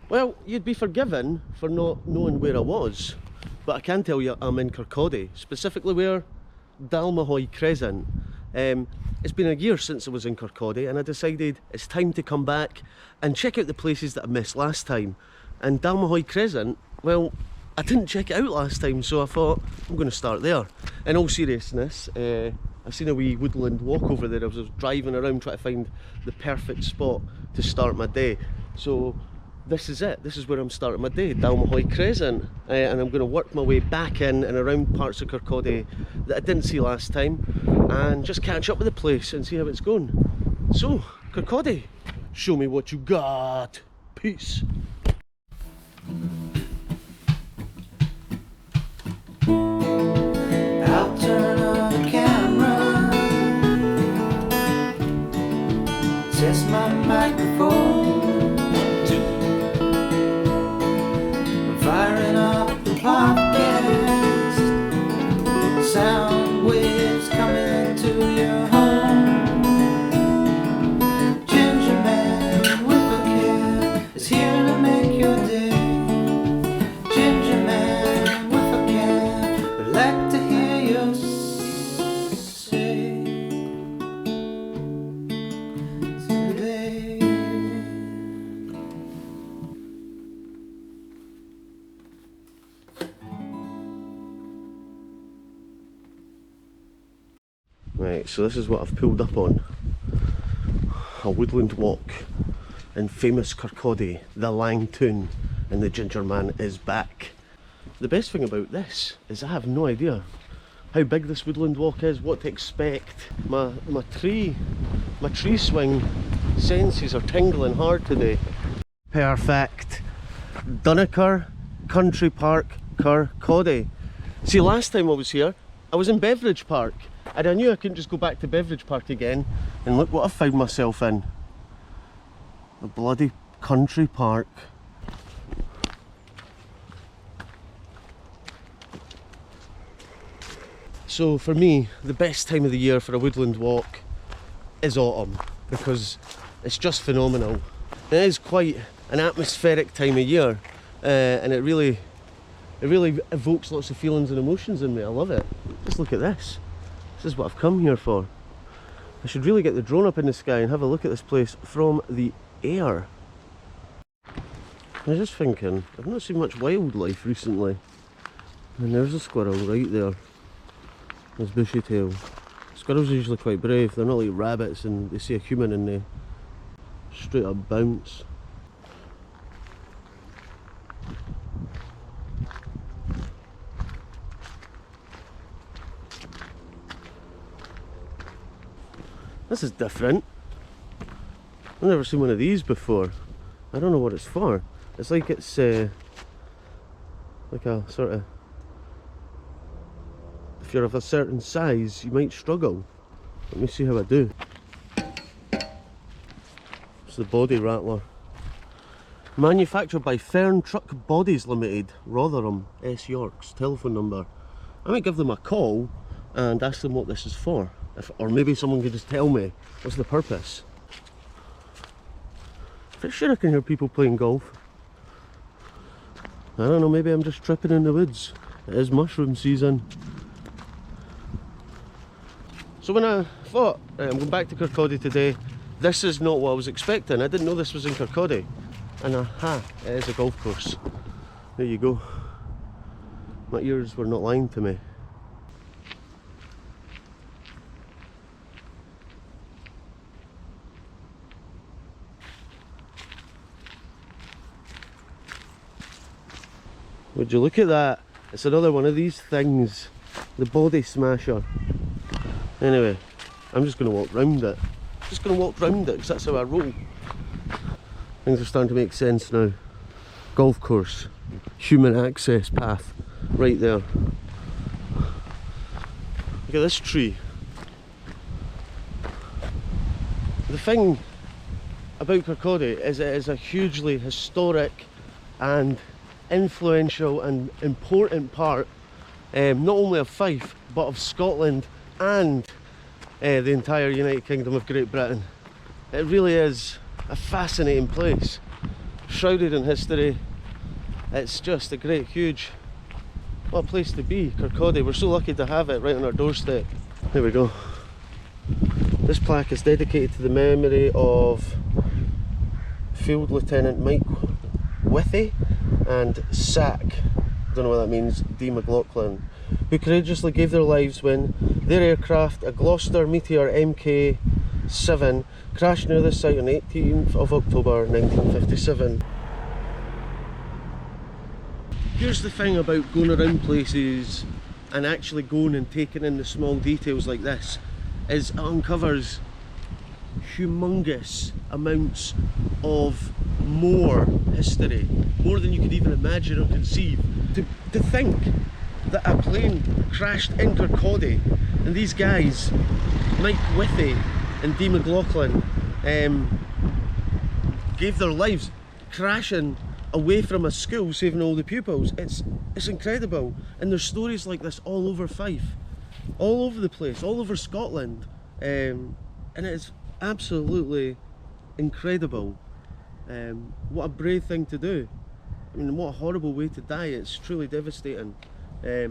Well, you'd be forgiven for not knowing where I was, but I can tell you I'm in Kirkcaldy, specifically where? Dalmahoy Crescent. It's been a year since I was in Kirkcaldy, and I decided it's time to come back and check out the places that I missed last time. And Dalmahoy Crescent, well, I didn't check it out last time, so I thought I'm going to start there. In all seriousness, I've seen a wee woodland walk over there. I was driving around trying to find the perfect spot to start my day. So this is it. This is where I'm starting my day, Dalmahoy Crescent. And I'm going to work my way back in and around parts of Kirkcaldy that I didn't see last time, and just catch up with the place and see how it's going. So, Kirkcaldy, show me what you got. Peace. I'll turn on the camera, test my microphone, I'm firing up the podcast, sound waves coming to your home. Ginger man with a can is here to make your day. Ginger man with a can would like to hear you say today. Right, so this is what I've pulled up on. A woodland walk in famous Kirkcaldy, the Lang Toun, and the Ginger Man is back. The best thing about this is I have no idea how big this woodland walk is, what to expect. My tree swing senses are tingling hard today. Perfect. Dunnikier Country Park, Kirkcaldy. See, last time I was here, I was in Beveridge Park, and I knew I couldn't just go back to Beveridge Park again, and look what I found myself in. A bloody country park. So for me, the best time of the year for a woodland walk is autumn, because it's just phenomenal. It is quite an atmospheric time of year, and it really evokes lots of feelings and emotions in me. I love it. Just look at this. This is what I've come here for. I should really get the drone up in the sky and have a look at this place from the air. I was just thinking, I've not seen much wildlife recently. And there's a squirrel right there. There's bushy tail. Squirrels are usually quite brave. They're not like rabbits and they see a human and they straight up bounce. This is different. I've never seen one of these before. I don't know what it's for. It's like it's like a sort of, if you're of a certain size, you might struggle. Let me see how I do. It's the body rattler. Manufactured by Fern Truck Bodies Limited, Rotherham, S Yorks. Telephone number. I might give them a call and ask them what this is for. Or maybe someone could just tell me what's the purpose. Pretty sure I can hear people playing golf. I don't know, maybe I'm just tripping in the woods. It is mushroom season. So when I thought, right, I'm going back to Kirkcaldy today, this is not what I was expecting. I didn't know this was in Kirkcaldy. And aha, it is a golf course. There you go. My ears were not lying to me. Would you look at that? It's another one of these things. The body smasher. Anyway, I'm just going to walk round it. Just going to walk round it because that's how I roll. Things are starting to make sense now. Golf course. Human access path. Right there. Look at this tree. The thing about Kirkcaldy is it is a hugely historic and influential and important part, not only of Fife but of Scotland and the entire United Kingdom of Great Britain. It really is a fascinating place. shrouded in history. It's just a great, huge, what a place to be, Kirkcaldy. We're so lucky to have it right on our doorstep. There we go. This plaque is dedicated to the memory of Field Lieutenant Mike Withy and SAC, don't know what that means, D. McLaughlin, who courageously gave their lives when their aircraft, a Gloucester Meteor Mk7, crashed near this site on 18th of October 1957. Here's the thing about going around places and actually going and taking in the small details like this, is it uncovers humongous amounts of more history, more than you could even imagine or conceive. To think that a plane crashed in Kirkcaldy and these guys, Mike Withy and D. McLaughlin, gave their lives crashing away from a school, saving all the pupils. It's incredible, and there's stories like this all over Fife, all over the place, all over Scotland, and it is absolutely incredible. What a brave thing to do. I mean, what a horrible way to die. It's truly devastating, but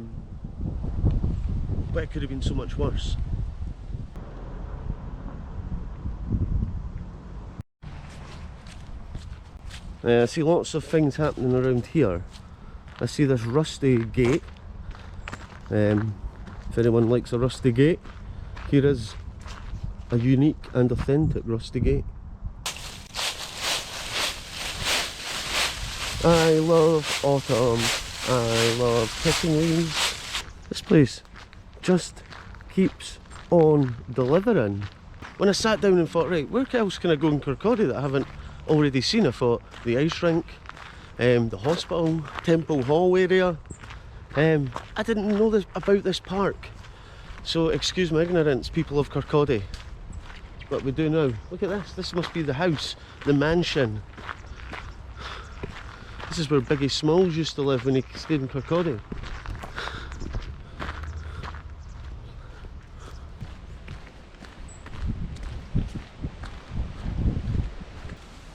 it could have been so much worse. I see lots of things happening around here. I see this rusty gate. If anyone likes a rusty gate, here is a unique and authentic rusty gate. I love autumn, I love kicking leaves. This place just keeps on delivering. When I sat down and thought, right, where else can I go in Kirkcaldy that I haven't already seen? I thought the ice rink, the hospital, Temple Hall area. I didn't know about this park, so excuse my ignorance, people of Kirkcaldy, but we do now. Look at this, this must be the house, the mansion. This is where Biggie Smalls used to live when he stayed in Kirkcaldy.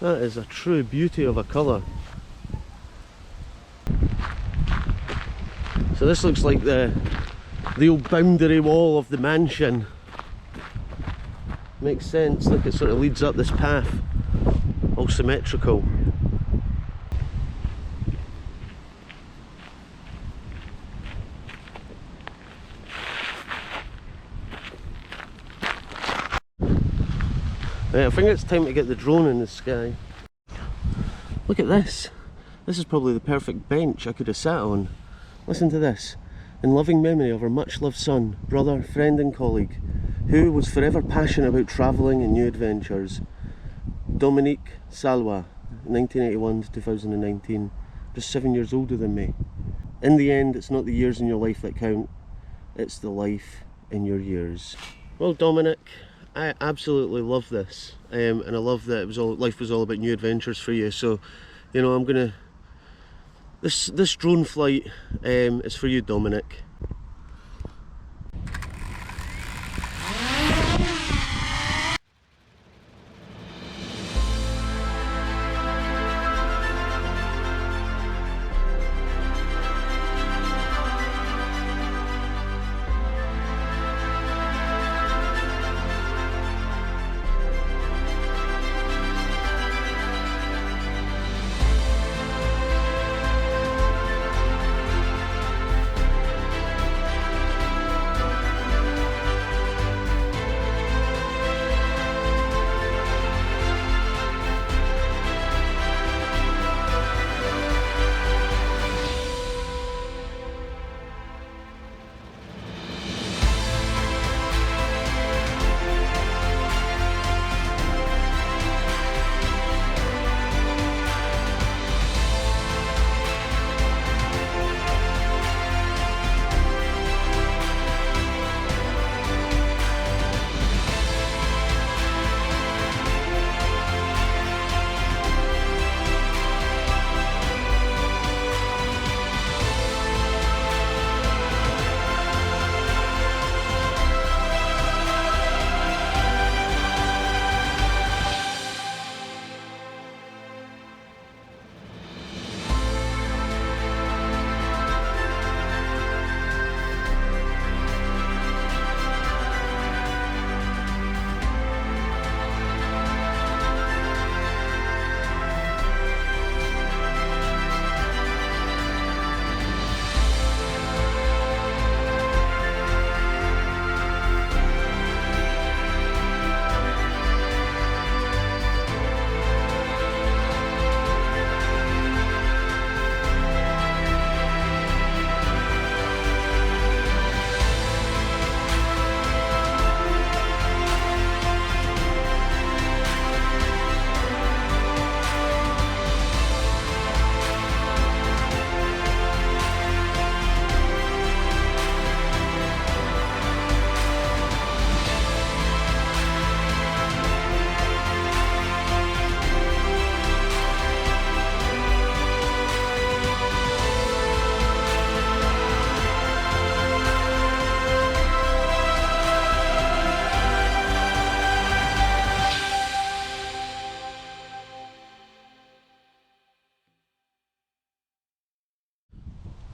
That is a true beauty of a colour. So this looks like the old boundary wall of the mansion. Makes sense, look, it sort of leads up this path, all symmetrical. Right, I think it's time to get the drone in the sky. Look at this. This is probably the perfect bench I could have sat on. Listen to this. In loving memory of our much loved son, brother, friend and colleague, who was forever passionate about travelling and new adventures, Dominic, 1981 to 2019, just 7 years older than me. In the end, it's not the years in your life that count, it's the life in your years. Well, Dominic, I absolutely love this, and I love that life was all about new adventures for you. So, you know, I'm gonna. This drone flight is for you, Dominic.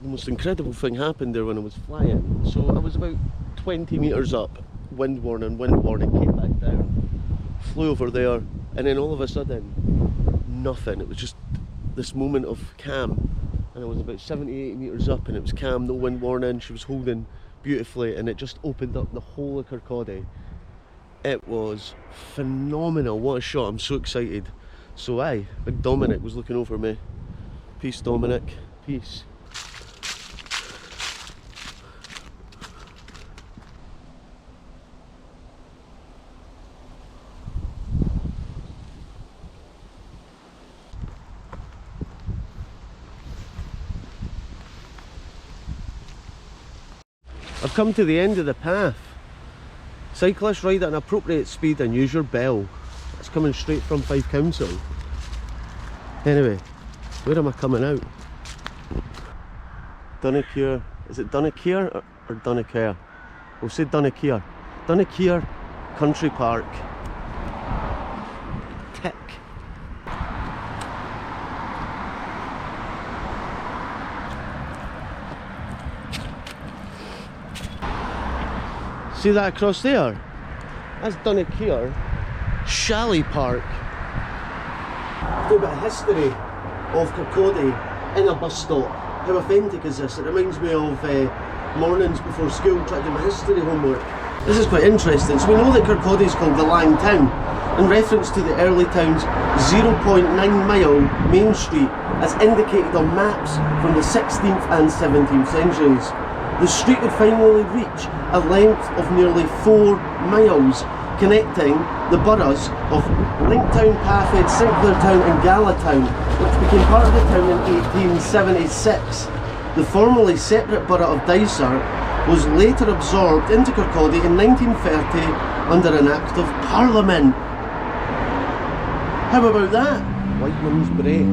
the most incredible thing happened there when I was flying. So I was about 20 metres up, wind warning, came back down, flew over there, and then all of a sudden, nothing. It was just this moment of calm, and I was about 70-80 metres up, and it was calm, no wind warning. She was holding beautifully, and it just opened up the whole of Kirkcaldy. It was phenomenal. What a shot. I'm so excited. So aye, big Dominic was looking over me. Peace, Dominic. Peace. I've come to the end of the path. Cyclists, ride at an appropriate speed and use your bell. It's coming straight from Fife Council. Anyway, where am I coming out? Dunnikier. Is it Dunnikier or Dunnikier? We'll say Dunnikier. Dunnikier Country Park. Tick. See that across there? That's Dunnikier Shally Park. Do a bit of history of Kirkcaldy in a bus stop. How authentic is this? It reminds me of mornings before school trying to do my history homework. This is quite interesting. So we know that Kirkcaldy is called the Lang Toun in reference to the early town's 0.9 mile main street as indicated on maps from the 16th and 17th centuries. The street would finally reach a length of nearly 4 miles, connecting the boroughs of Lang Toun, Parfed, St Clair Town and Town, which became part of the town in 1876. The formerly separate borough of Dysart was later absorbed into Kirkcaldy in 1930 under an Act of Parliament. How about that? Whiteman's Brae.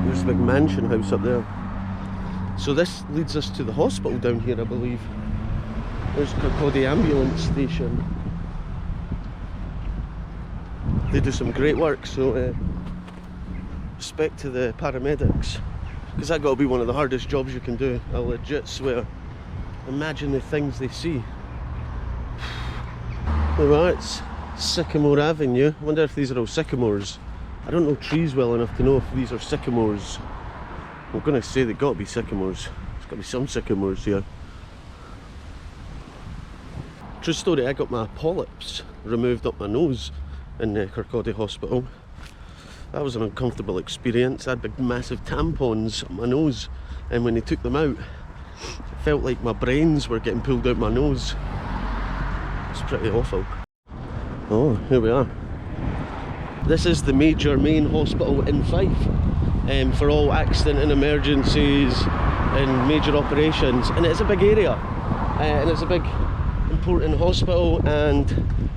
There's a big mansion house up there. So this leads us to the hospital down here, I believe. There's Kirkcaldy ambulance station. They do some great work, so respect to the paramedics, because that got to be one of the hardest jobs you can do, I legit swear. Imagine the things they see. There we are, it's Sycamore Avenue. I wonder if these are all sycamores. I don't know trees well enough to know if these are sycamores. I'm going to say they've got to be sycamores. There's got to be some sycamores here. True story, I got my polyps removed up my nose in Kirkcaldy Hospital. That was an uncomfortable experience. I had big massive tampons on my nose, and when they took them out, it felt like my brains were getting pulled out my nose. It's pretty awful. Oh, here we are. This is the major main hospital in Fife for all accident and emergencies and major operations, and it's a big area and it's a big important hospital, and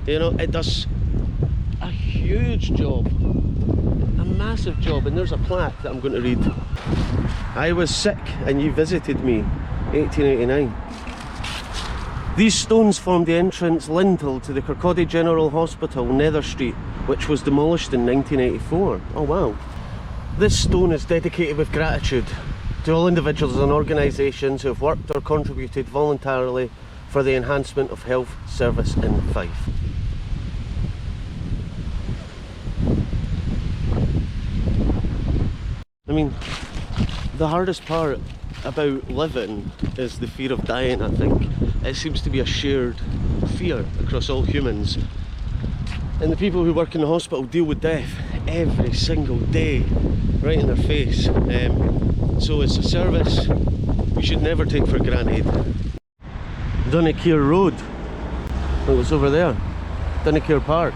you know, it does a huge job, a massive job. And there's a plaque that I'm going to read. I was sick and you visited me, 1889. These stones formed the entrance lintel to the Kirkcaldy General Hospital, Nether Street, which was demolished in 1984. Oh wow. This stone is dedicated with gratitude to all individuals and organisations who have worked or contributed voluntarily for the enhancement of health service in Fife. I mean, the hardest part about living is the fear of dying, I think. It seems to be a shared fear across all humans. And the people who work in the hospital deal with death every single day, right in their face. So it's a service we should never take for granted. Dunnikier Road. It was over there. Dunnikier Park.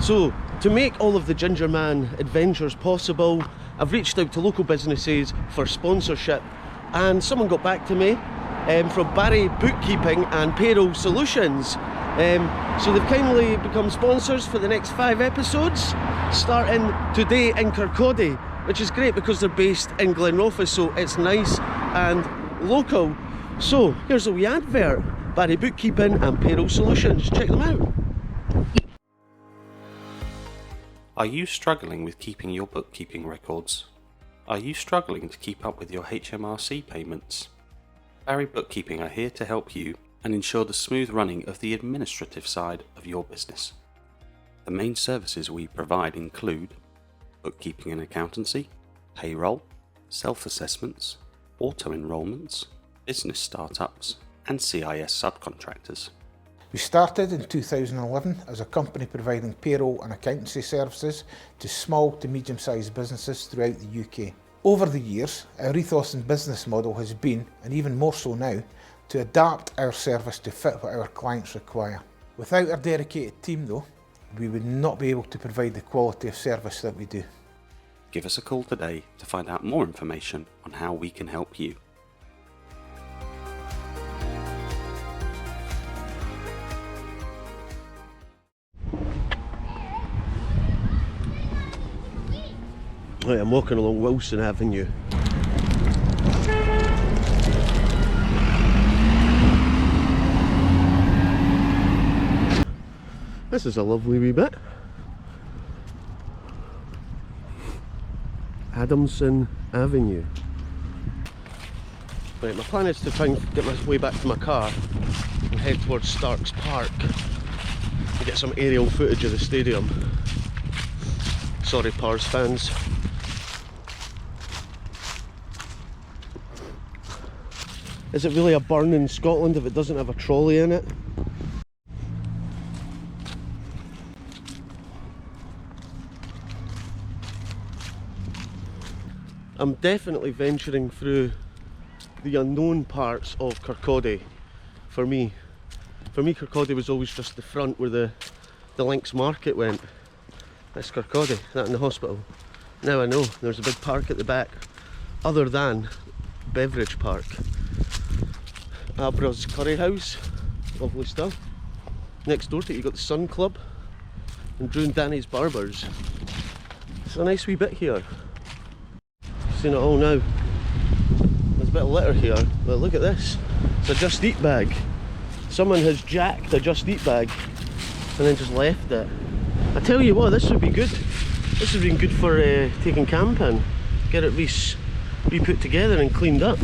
So, to make all of the Ginger Man adventures possible, I've reached out to local businesses for sponsorship, and someone got back to me from Barry Bookkeeping and Payroll Solutions. So they've kindly become sponsors for the next 5 episodes, starting today in Kirkcaldy, which is great because they're based in Glenrothes, so it's nice and local. So here's a wee advert, Barry Bookkeeping and Payroll Solutions, check them out. Are you struggling with keeping your bookkeeping records? Are you struggling to keep up with your HMRC payments? Barry Bookkeeping are here to help you and ensure the smooth running of the administrative side of your business. The main services we provide include bookkeeping and accountancy, payroll, self-assessments, auto-enrollments, business startups, and CIS subcontractors. We started in 2011 as a company providing payroll and accountancy services to small to medium-sized businesses throughout the UK. Over the years, our ethos and business model has been, and even more so now, to adapt our service to fit what our clients require. Without our dedicated team though, we would not be able to provide the quality of service that we do. Give us a call today to find out more information on how we can help you. Right, I'm walking along Wilson Avenue. This is a lovely wee bit. Adamson Avenue. Right, my plan is to try and get my way back to my car and head towards Starks Park and get some aerial footage of the stadium. Sorry, Pars fans. Is it really a burn in Scotland if it doesn't have a trolley in it? I'm definitely venturing through the unknown parts of Kirkcaldy. For me, Kirkcaldy was always just the front where the Links Market went. That's Kirkcaldy, that in the hospital. Now I know there's a big park at the back, other than Beveridge Park. Abra's Curry House, lovely stuff. Next door to it you got the Sun Club and Drew and Danny's Barbers. It's a nice wee bit here. Seen it all now. There's a bit of litter here, but look at this. It's a Just Eat bag. Someone has jacked a Just Eat bag and then just left it. I tell you what, this would be good. This would be good for taking camping. Get it re-put together and cleaned up.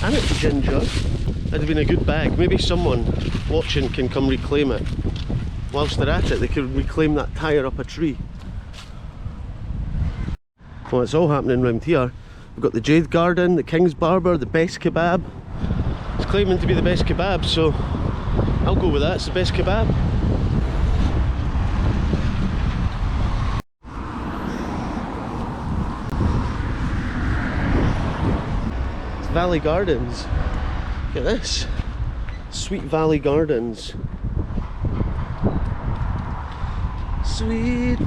And it's ginger. That'd have been a good bag. Maybe someone watching can come reclaim it. Whilst they're at it, they could reclaim that tyre up a tree. Well, it's all happening around here. We've got the Jade Garden, the King's Barber, the Best Kebab. It's claiming to be the best kebab, so I'll go with that. It's the best kebab. Valley Gardens. Look at this. Sweet Valley Gardens. Sweet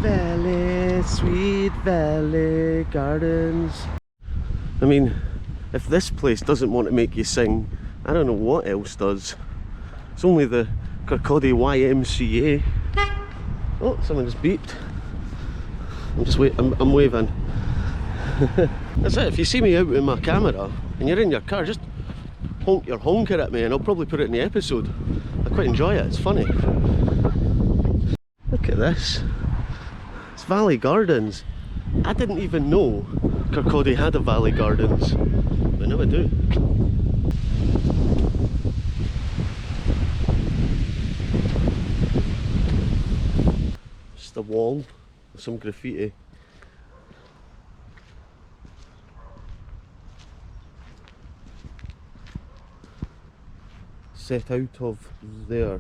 Valley Gardens. I mean, if this place doesn't want to make you sing, I don't know what else does. It's only the Kirkcaldy YMCA. Oh, someone just beeped. I'm waving. That's it. If you see me out with my camera and you're in your car, just honk your honker at me and I'll probably put it in the episode. I quite enjoy it, it's funny. Look at this. It's Valley Gardens. I didn't even know Kirkcaldy had a Valley Gardens, but now I do. Just a wall with some graffiti. Set out of there.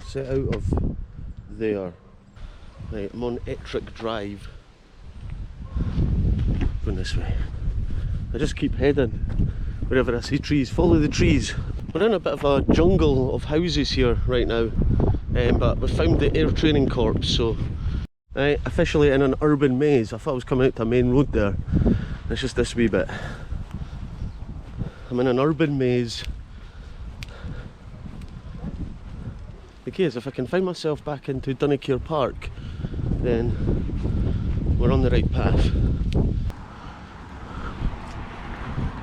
Right, I'm on Ettrick Drive. Going this way. I just keep heading wherever I see trees. Follow the trees. We're in a bit of a jungle of houses here right now, but we found the Air Training Corps, so officially in an urban maze. I thought I was coming out to a main road there. It's just this wee bit. I'm in an urban maze. The key is if I can find myself back into Dunnikier Park, then we're on the right path.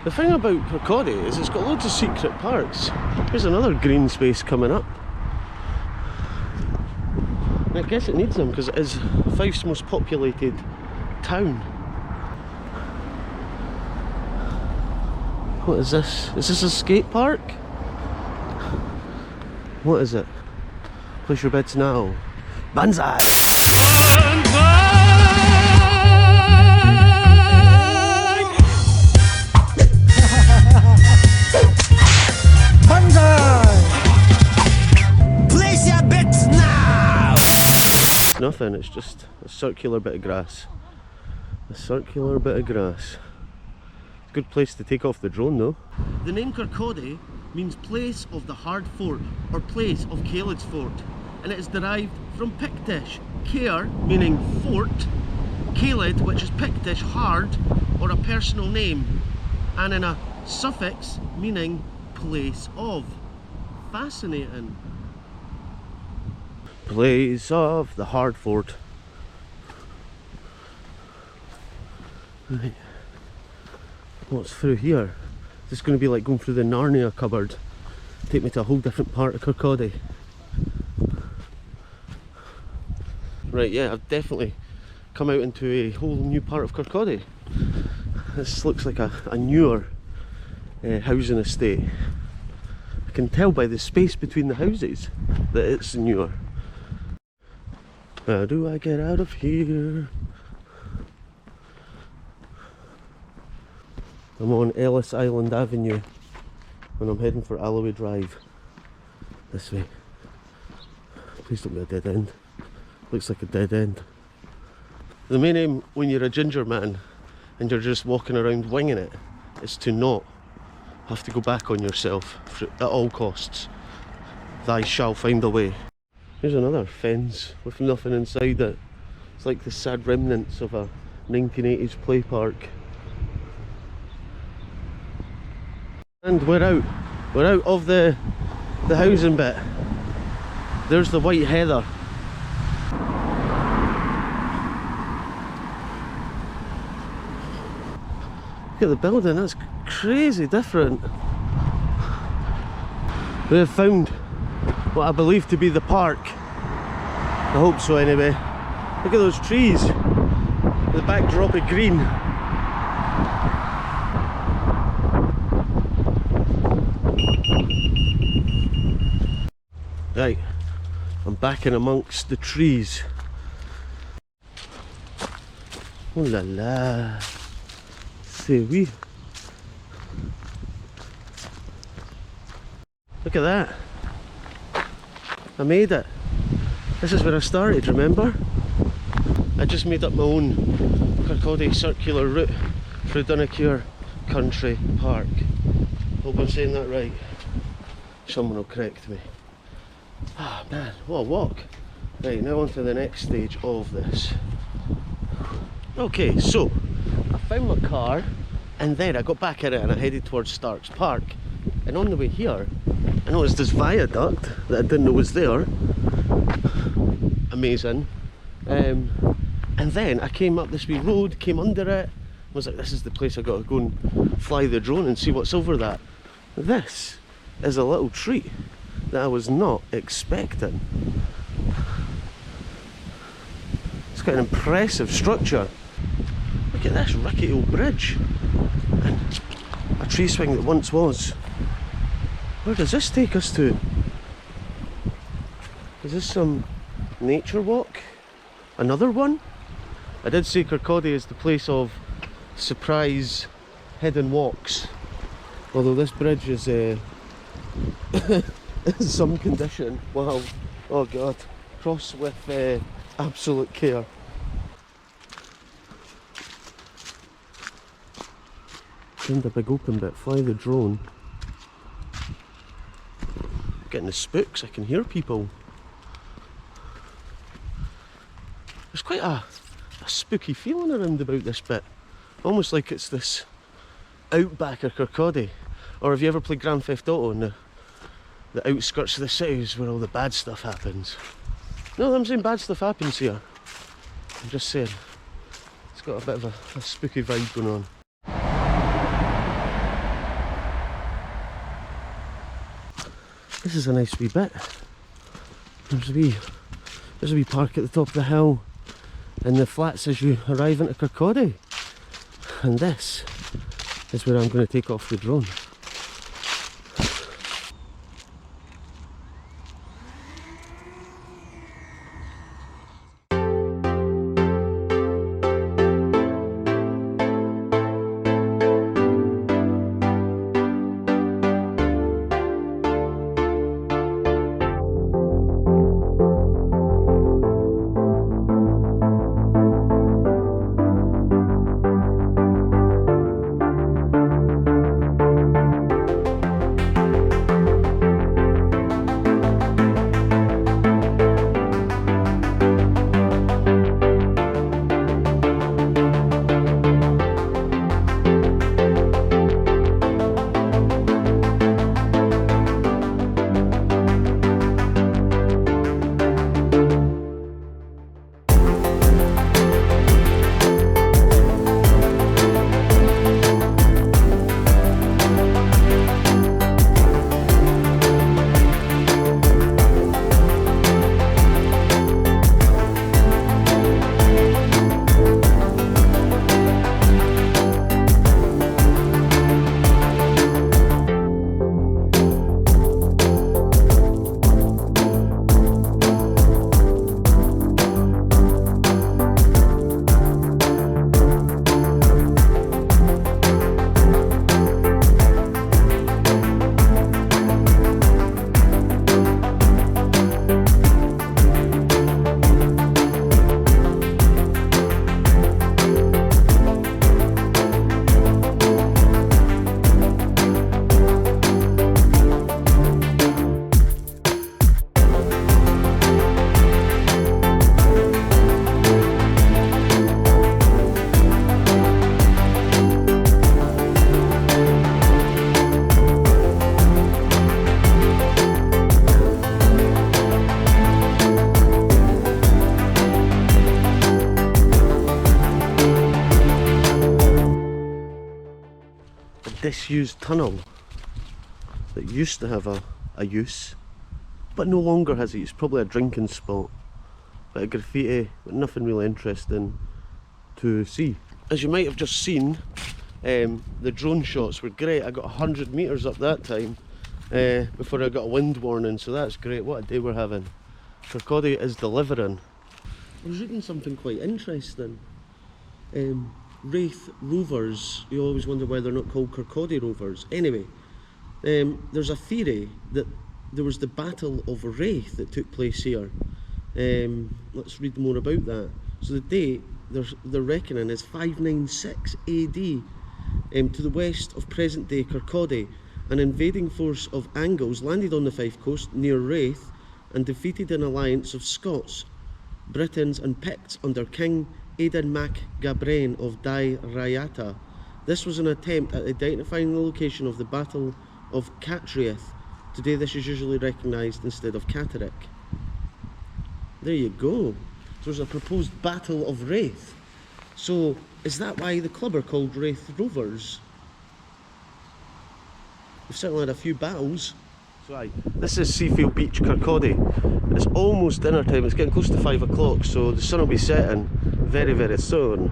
The thing about Kirkcaldy is it's got loads of secret parks. Here's another green space coming up. And I guess it needs them because it is Fife's most populated town. What is this? Is this a skate park? What is it? Place your bets now. Banzai! Place your bets now! It's nothing, it's just a circular bit of grass. A circular bit of grass. Good place to take off the drone though. The name Kirkcaldy means place of the hard fort or place of Caelid's fort, and it is derived from Pictish, Caer meaning fort, Caelid which is Pictish hard or a personal name, and in a suffix meaning place of. Fascinating. Place of the hard fort. Right. What's through here? Is this going to be like going through the Narnia cupboard? Take me to a whole different part of Kirkcaldy. Right, yeah, I've definitely come out into a whole new part of Kirkcaldy. This looks like a newer housing estate. I can tell by the space between the houses that it's newer. How do I get out of here? I'm on Ellis Island Avenue and I'm heading for Alloway Drive. This way. Please don't be a dead end. Looks like a dead end. The main aim when you're a ginger man and you're just walking around winging it is to not have to go back on yourself at all costs. Thou shall find a way. Here's another fence with nothing inside it. It's like the sad remnants of a 1980s play park. And we're out of the housing bit. There's the white heather. Look at the building, that's crazy different. We have found what I believe to be the park. I hope so anyway. Look at those trees. The backdrop of green. Right, I'm back in amongst the trees. Oh la la. C'est oui. Look at that. I made it. This is where I started, remember? I just made up my own Kirkcaldy circular route through Dunnikier Country Park. Hope I'm saying that right. Someone will correct me. Ah man, what a walk. Right, now on to the next stage of this. Okay, so I found my car and then I got back in it and I headed towards Starks Park. And on the way here, I noticed this viaduct that I didn't know was there. Amazing. And then I came up this wee road, came under it, was like, this is the place I got to go and fly the drone and see what's over that. This is a little treat that I was not expecting. It's got an impressive structure. Look at this rickety old bridge and a tree swing that once was. Where does this take us to? Is this some nature walk? Another one? I did say Kirkcaldy is the place of surprise hidden walks. Although this bridge is in some condition. Wow. Oh god. Cross with absolute care. Find a big open bit, fly the drone. Getting the spooks, I can hear people. There's quite a spooky feeling around about this bit. Almost like it's this outback of Kirkcaldy. Or have you ever played Grand Theft Auto in the outskirts of the cities where all the bad stuff happens? No, I'm saying bad stuff happens here. I'm just saying. It's got a bit of a spooky vibe going on. This is a nice wee bit. There's a wee There's a wee park at the top of the hill in the flats as you arrive into Kirkcaldy. And this is where I'm going to take off the drone. Disused tunnel that used to have a use, but no longer has it. It's probably a drinking spot, but a graffiti, but nothing really interesting to see. As you might have just seen, the drone shots were great. I got 100 metres up that time before I got a wind warning, so that's great. What a day we're having. Kirkcaldy is delivering. I was reading something quite interesting. Wraith Rovers, you always wonder why they're not called Kirkcaldy Rovers. Anyway, there's a theory that there was the Battle of Wraith that took place here. Let's read more about that. So the date they're reckoning is 596 AD. To the west of present-day Kirkcaldy, an invading force of Angles landed on the Fife coast near Wraith and defeated an alliance of Scots, Britons and Picts under King Aidan Mac Gabrain of Dai Rayata. This was an attempt at identifying the location of the Battle of Catriath. Today this is usually recognised instead of Catterick. There you go. So there's a proposed Battle of Wraith. So is that why the club are called Wraith Rovers? We've certainly had a few battles. So this is Seafield Beach, Kirkcaldy. It's almost dinner time. It's getting close to 5 o'clock, so the sun will be setting very, very soon.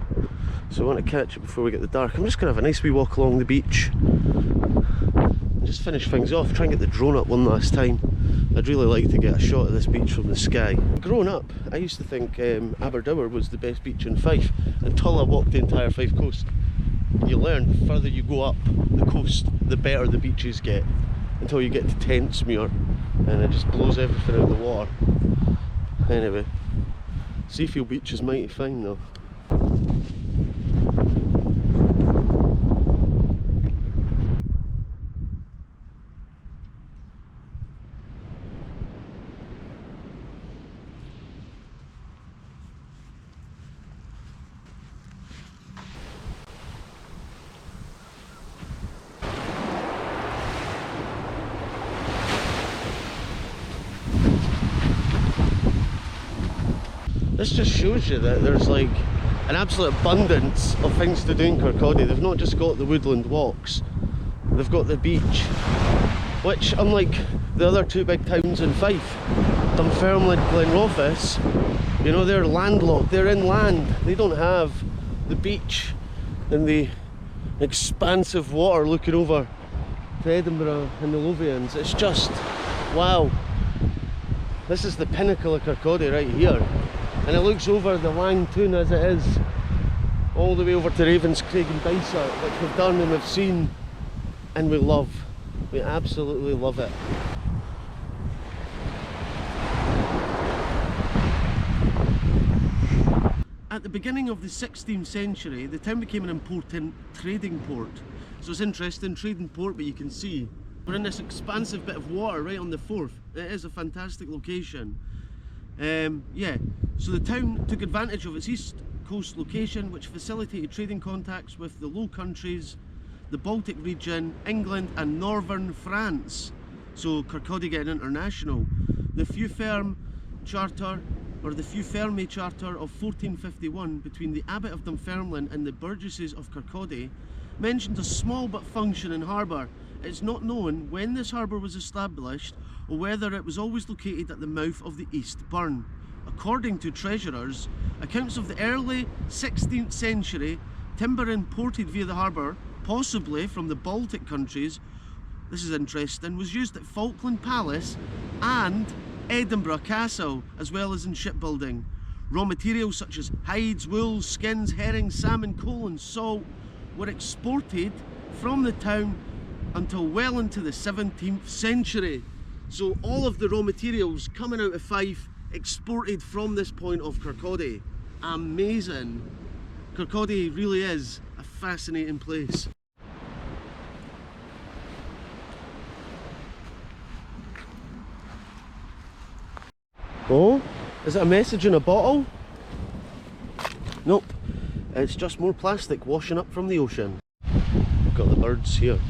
So I want to catch it before we get the dark. I'm just going to have a nice wee walk along the beach and just finish things off. Try and get the drone up one last time. I'd really like to get a shot of this beach from the sky. Growing up, I used to think Aberdour was the best beach in Fife until I walked the entire Fife coast. You learn the further you go up the coast, the better the beaches get, until you get to Tentsmuir and it just blows everything out of the water. Anyway, Seafield Beach is mighty fine though. This just shows you that there's like an absolute abundance of things to do in Kirkcaldy. They've not just got the woodland walks, they've got the beach, which, unlike the other two big towns in Fife, Dunfermline, Glenrothes, you know, they're landlocked, they're inland, they don't have the beach and the expansive water looking over to Edinburgh and the Lothians. It's just, wow. This is the pinnacle of Kirkcaldy right here, and it looks over the Lang Toun as it is, all the way over to Ravenscraig and Dysart, which we've done and we've seen and we love. We absolutely love it. At the beginning of the 16th century, the town became an important trading port. So it's interesting, trading port, but you can see we're in this expansive bit of water right on the Forth. It is a fantastic location. Yeah, so the town took advantage of its east coast location, which facilitated trading contacts with the Low Countries, the Baltic region, England and northern France. So Kirkcaldy getting international. The Few Ferme Charter, or the Few Ferme Charter of 1451 between the Abbot of Dunfermline and the burgesses of Kirkcaldy mentioned a small but functioning harbour. It's not known when this harbour was established or whether it was always located at the mouth of the East Burn. According to treasurers, accounts of the early 16th century timber imported via the harbour, possibly from the Baltic countries, this is interesting, was used at Falkland Palace and Edinburgh Castle, as well as in shipbuilding. Raw materials such as hides, wools, skins, herring, salmon, coal and salt were exported from the town until well into the 17th century. So all of the raw materials coming out of Fife exported from this point of Kirkcaldy. Amazing. Kirkcaldy really is a fascinating place. Oh, is it a message in a bottle? Nope, it's just more plastic washing up from the ocean. We've got the birds here.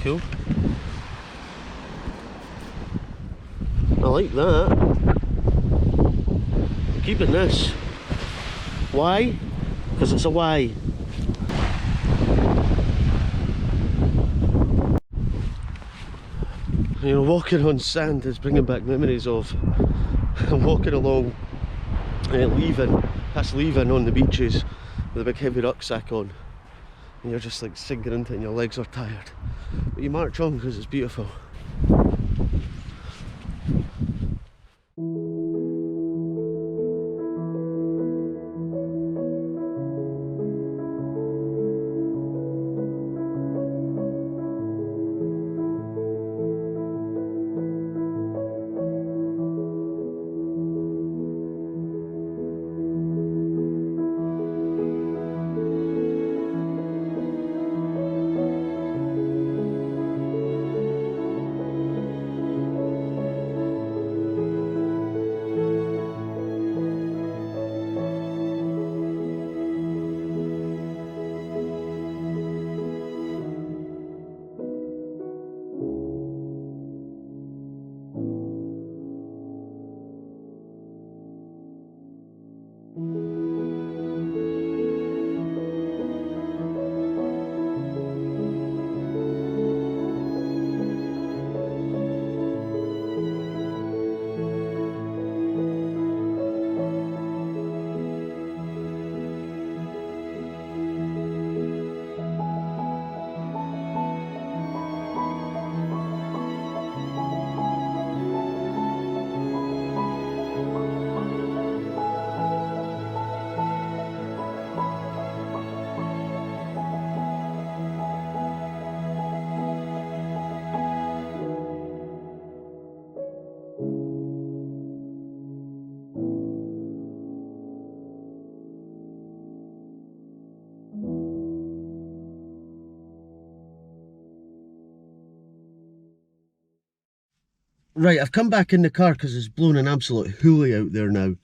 Cool. I like that. I'm keeping this. Why? Because it's a Y. You know, walking on sand is bringing back memories of walking along, past leaving on the beaches with a big heavy rucksack on. And you're just like sinking into it and your legs are tired. But you march on because it's beautiful. Right, I've come back in the car because it's blown an absolute hoolie out there now.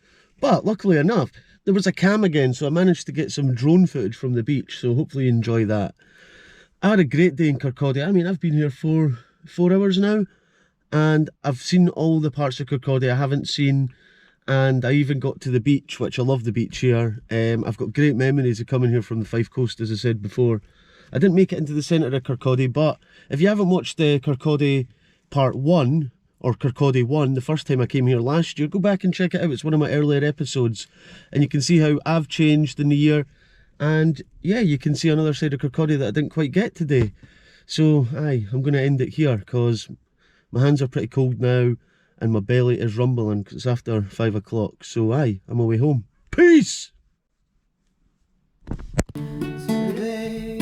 But luckily enough, there was a cam again, so I managed to get some drone footage from the beach, so hopefully you enjoy that. I had a great day in Kirkcaldy. I mean, I've been here for 4 hours now, and I've seen all the parts of Kirkcaldy I haven't seen, and I even got to the beach, which I love the beach here. I've got great memories of coming here from the Fife Coast, as I said before. I didn't make it into the centre of Kirkcaldy, but if you haven't watched the Kirkcaldy Part 1, or Kirkcaldy 1, the first time I came here last year, go back and check it out. It's one of my earlier episodes, and you can see how I've changed in the year. And yeah, you can see another side of Kirkcaldy that I didn't quite get today. So aye, I'm going to end it here because my hands are pretty cold now and my belly is rumbling because it's after 5 o'clock. So aye, I'm away home. Peace! Today.